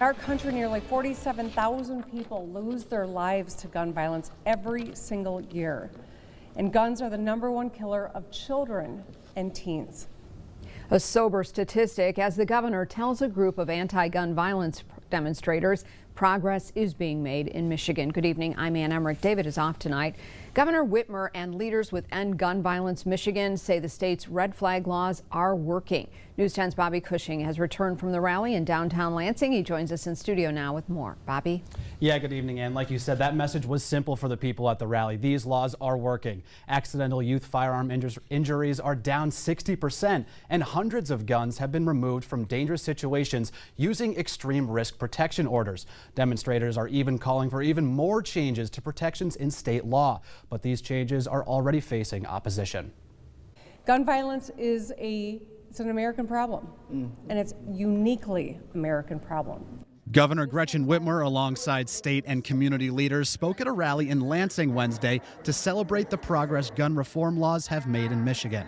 Our country, nearly 47,000 people lose their lives to gun violence every single year. And guns are the #1 killer of children and teens. A sober statistic as the governor tells a group of anti-gun violence demonstrators progress is being made in Michigan. Good evening, I'm Ann Emmerich. David is off tonight. Governor Whitmer and leaders with End Gun Violence Michigan say the state's red flag laws are working. News 10's Bobby Cushing has returned from the rally in downtown Lansing. He joins us in studio now with more. Bobby? Yeah, good evening, Ann. Like you said, that message was simple for the people at the rally. These laws are working. Accidental youth firearm injuries are down 60%, and hundreds of guns have been removed from dangerous situations using extreme risk protection orders. Demonstrators are even calling for even more changes to protections in state law, but these changes are already facing opposition. Gun violence is it's an American problem, and it's uniquely American problem. Governor Gretchen Whitmer, alongside state and community leaders, spoke at a rally in Lansing Wednesday to celebrate the progress gun reform laws have made in Michigan.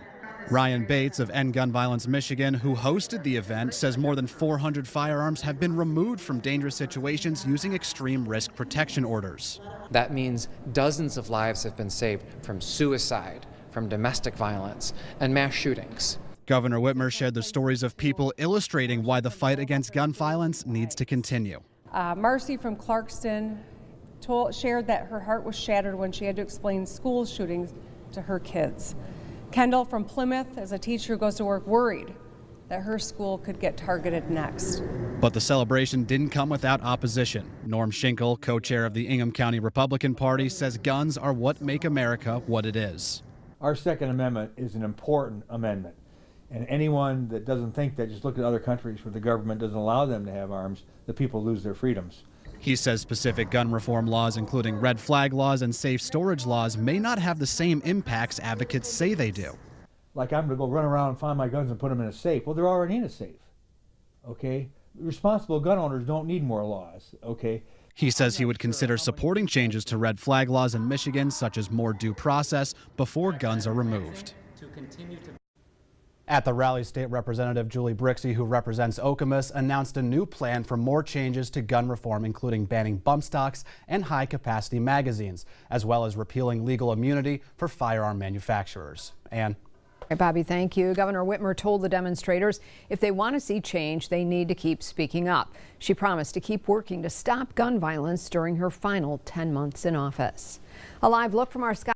Ryan Bates of End Gun Violence Michigan, who hosted the event, says more than 400 firearms have been removed from dangerous situations using extreme risk protection orders. That means dozens of lives have been saved from suicide, from domestic violence, and mass shootings. Governor Whitmer shared the stories of people illustrating why the fight against gun violence needs to continue. Marcy from Clarkston shared that her heart was shattered when she had to explain school shootings to her kids. Kendall from Plymouth, as a teacher who goes to work, worried that her school could get targeted next. But the celebration didn't come without opposition. Norm Schinkel, co-chair of the Ingham County Republican Party, says guns are what make America what it is. Our Second Amendment is an important amendment. And anyone that doesn't think that, just look at other countries where the government doesn't allow them to have arms, the people lose their freedoms. He says specific gun reform laws, including red flag laws and safe storage laws, may not have the same impacts advocates say they do. Like I'm going to go run around and find my guns and put them in a safe. Well, they're already in a safe. Okay? Responsible gun owners don't need more laws. Okay? He says he would consider supporting changes to red flag laws in Michigan, such as more due process, before guns are removed. At the rally, State Representative Julie Brixey, who represents Okemos, announced a new plan for more changes to gun reform, including banning bump stocks and high-capacity magazines, as well as repealing legal immunity for firearm manufacturers. Ann? Bobby, thank you. Governor Whitmer told the demonstrators if they want to see change, they need to keep speaking up. She promised to keep working to stop gun violence during her final 10 months in office. A live look from our Scott